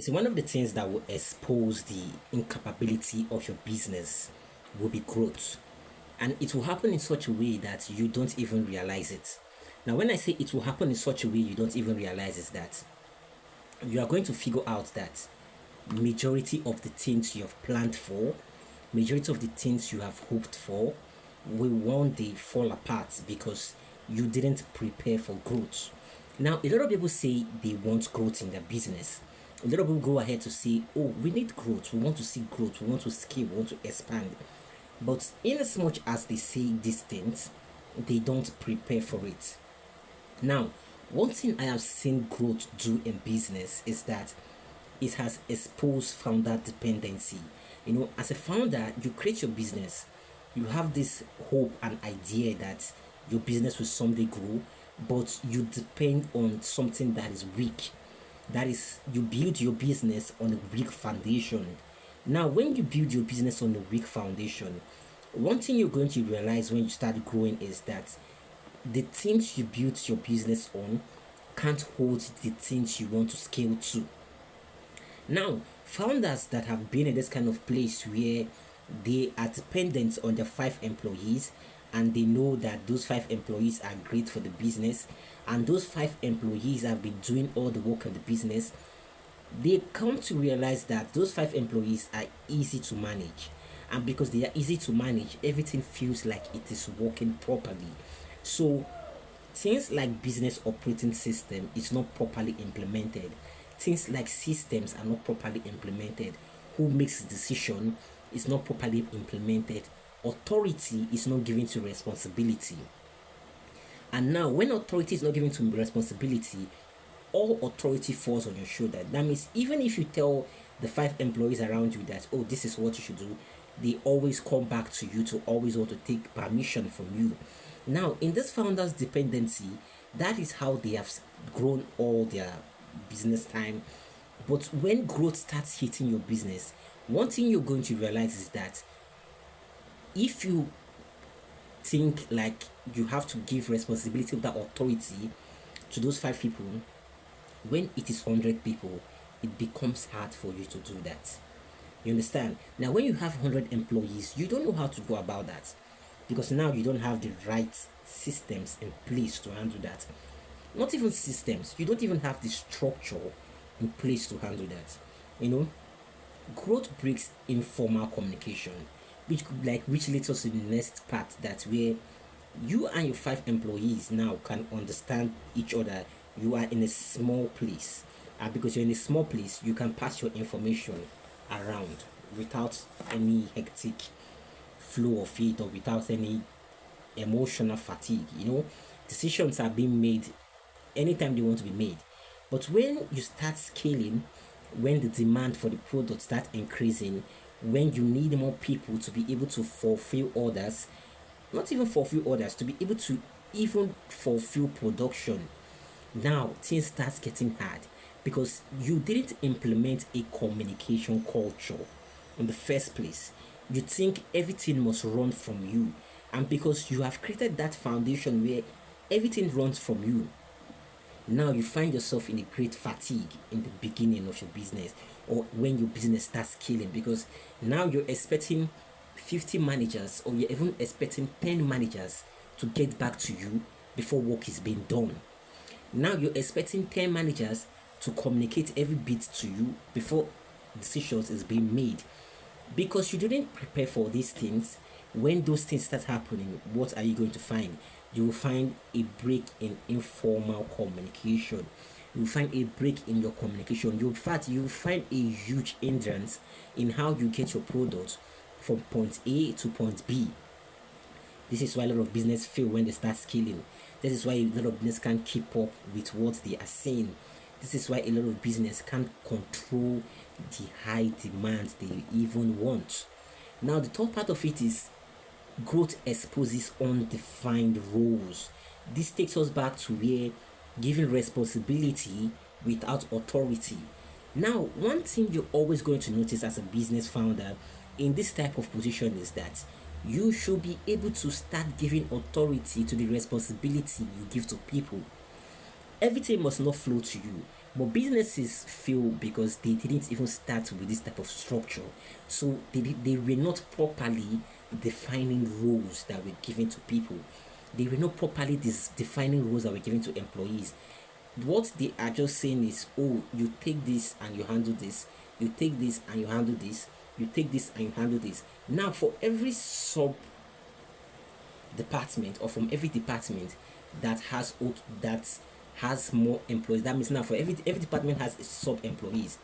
See, one of the things that will expose the incapability of your business will be growth. And it will happen in such a way that you don't even realize it. Now, when I say it will happen in such a way you don't even realize is that you are going to figure out that majority of the things you have planned for, majority of the things you have hoped for will one day fall apart because you didn't prepare for growth. Now, a lot of people say they want growth in their business. A lot of people go ahead to say, oh, we need growth, we want to see growth, we want to scale, we want to expand. But in as much as they say these things, they don't prepare for it. Now, one thing I have seen growth do in business is that it has exposed founder dependency. As a founder, you create your business, you have this hope and idea that your business will someday grow, but you depend on something that is weak. That is, you build your business on a weak foundation. Now, when you build your business on a weak foundation, one thing you're going to realize when you start growing is that the things you built your business on can't hold the things you want to scale to. Now, founders that have been in this kind of place where they are dependent on their 5 employees and they know that those 5 employees are great for the business and those 5 employees have been doing all the work of the business, they come to realize that those 5 employees are easy to manage, and because they are easy to manage, everything feels like it is working properly. So things like business operating system is not properly implemented, things like systems are not properly implemented, who makes decision is not properly implemented, authority is not given to responsibility. And now when authority is not given to responsibility, all authority falls on your shoulder. That means even if you tell the 5 employees around you that, oh, this is what you should do, they always come back to you to always want to take permission from you. Now, in this founder's dependency, that is how they have grown all their business time. But when growth starts hitting your business, one thing you're going to realize is that if you think like you have to give responsibility of that authority to those 5 people, when it is 100 people, it becomes hard for you to do that. You understand? Now, when you have 100 employees, you don't know how to go about that because now you don't have the right systems in place to handle that. Not even systems, you don't even have the structure in place to handle that. Growth breaks informal communication, which leads us to the next part, that where you and your 5 employees now can understand each other. You are in a small place, and because you're in a small place, you can pass your information around without any hectic flow of it or without any emotional fatigue. Decisions are being made anytime they want to be made. But when you start scaling, when the demand for the product start increasing, when you need more people to be able to fulfill orders, not even fulfill orders, to be able to even fulfill production, now things start getting hard because you didn't implement a communication culture in the first place. You think everything must run from you, and because you have created that foundation where everything runs from you, now you find yourself in a great fatigue in the beginning of your business or when your business starts scaling, because now you're expecting 50 managers or you're even expecting 10 managers to get back to you before work is being done. Now you're expecting 10 managers to communicate every bit to you before decisions is being made. Because you didn't prepare for these things, when those things start happening, what are you going to find? You will find a break in informal communication. You will find a break in your communication. In fact, you will find a huge hindrance in how you get your product from point A to point B. This is why a lot of business fail when they start scaling. This is why a lot of business can't keep up with what they are saying. This is why a lot of business can't control the high demands they even want. Now, the third part of it is growth exposes undefined roles. This takes us back to where giving responsibility without authority. Now, one thing you're always going to notice as a business founder in this type of position is that you should be able to start giving authority to the responsibility you give to people. Everything must not flow to you. But businesses fail because they didn't even start with this type of structure. So they were not properly defining roles that were given to people. They were not properly defining roles that were given to employees. What they are just saying is, oh, you take this and you handle this, you take this and you handle this, you take this and you handle this. Now, for every sub department, or from every department that has more employees, that means now for every department has a sub employees.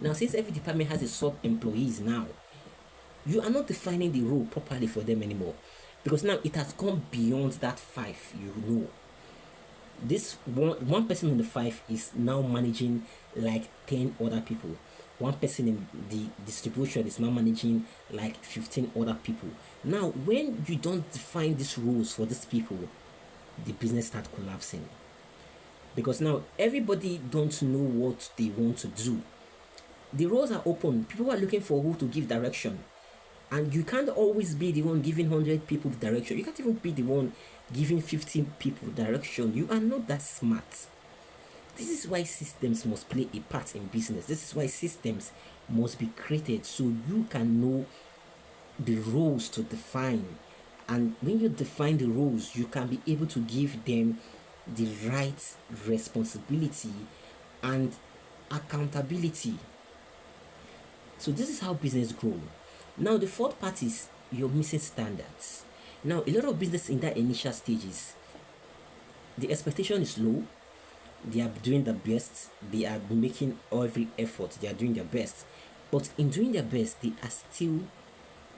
Now, since every department has a sub employees, now you are not defining the role properly for them anymore, because now it has gone beyond that five. This one person in the five is now managing like 10 other people. One person in the distribution is now managing like 15 other people. Now, when you don't define these rules for these people, the business starts collapsing, because now everybody don't know what they want to do. The roles are open, people are looking for who to give direction, and you can't always be the one giving 100 people direction. You can't even be the one giving 15 people direction. You are not that smart. This is why systems must play a part in business. This is why systems must be created, so you can know the roles to define. And when you define the roles, you can be able to give them the right responsibility and accountability. So this is how business grow. Now, the fourth part is you're missing standards. Now, a lot of business in that initial stages, the expectation is low. They are doing the best. They are making every effort. They are doing their best. But in doing their best, they are still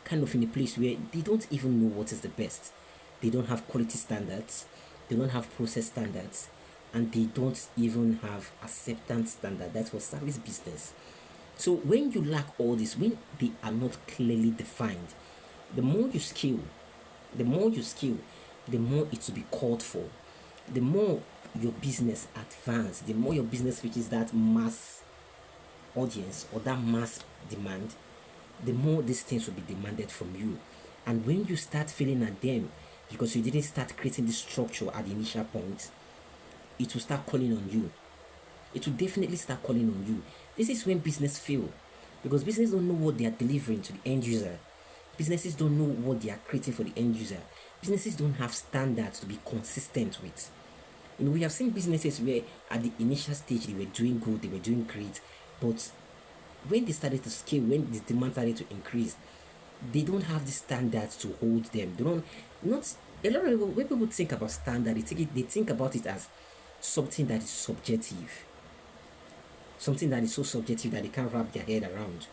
kind of in a place where they don't even know what is the best. They don't have quality standards. They don't have process standards. And they don't even have acceptance standard. That's for service business. So when you lack all this, when they are not clearly defined, the more you scale, the more it will be called for. The more your business advance, the more your business reaches that mass audience or that mass demand, the more these things will be demanded from you. And when you start failing at them because you didn't start creating the structure at the initial point, it will start calling on you. It will definitely start calling on you. This is when business fail, because business don't know what they are delivering to the end user. Businesses don't know what they are creating for the end user. Businesses don't have standards to be consistent with. We have seen businesses where at the initial stage they were doing good, they were doing great, but when they started to scale, when the demand started to increase, they don't have the standards to hold them. They don't, not a lot of people, when people think about standard, they think about it as something that is subjective, something that is so subjective that they can't wrap their head around,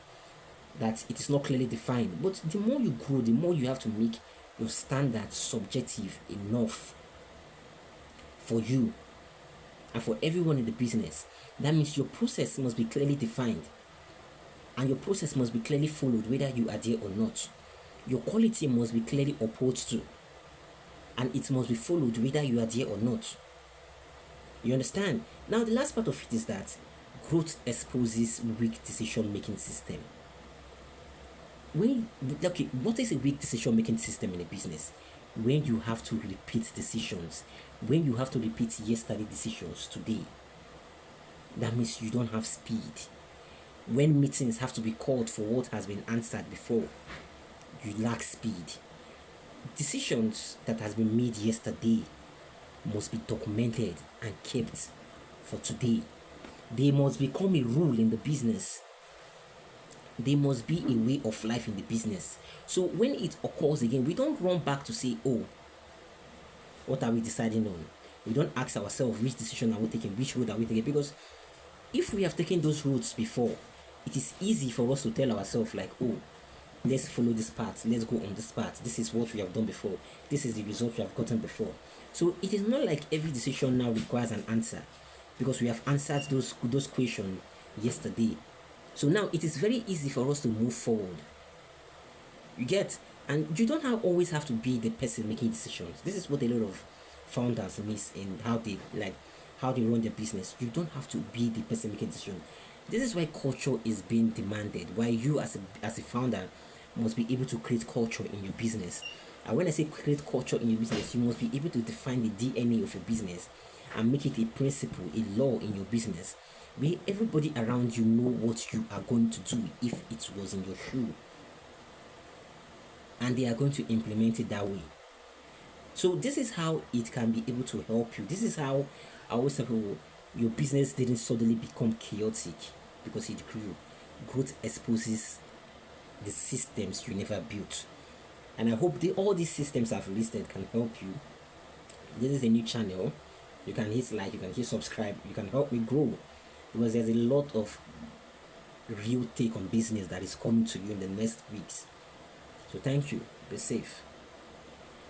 that it is not clearly defined. But the more you grow, the more you have to make your standards subjective enough for you and for everyone in the business. That means your process must be clearly defined, and your process must be clearly followed whether you are there or not. Your quality must be clearly upheld to, and it must be followed whether you are there or not. You understand? Now, the last part of it is that growth exposes weak decision making system. What is a weak decision making system in a business? When you have to repeat decisions, when you have to repeat yesterday decisions today, that means you don't have speed. When meetings have to be called for what has been answered before, you lack speed. Decisions that has been made yesterday must be documented and kept for today. They must become a rule in the business. They must be a way of life in the business. So when it occurs again, we don't run back to say, oh, what are we deciding on? We don't ask ourselves which decision are we taking, which road are we taking, because if we have taken those roads before, it is easy for us to tell ourselves like, oh, let's follow this path, let's go on this path, this is what we have done before, this is the result we have gotten before. So it is not like every decision now requires an answer, because we have answered those questions yesterday. So now it is very easy for us to move forward. You get? And you don't always have to be the person making decisions. This is what a lot of founders miss in how they run their business. You don't have to be the person making decisions. This is why culture is being demanded. Why you as a founder must be able to create culture in your business. And when I say create culture in your business, you must be able to define the DNA of your business and make it a principle, a law in your business. where everybody around you know what you are going to do if it was in your shoe, and they are going to implement it that way. So this is how it can be able to help you. This is how I always tell people, your business didn't suddenly become chaotic because it grew. Growth exposes the systems you never built. And I hope all these systems I've listed can help you. This is a new channel. You can hit like, you can hit subscribe, you can help me grow, because there's a lot of real take on business that is coming to you in the next weeks. So thank you. Be safe.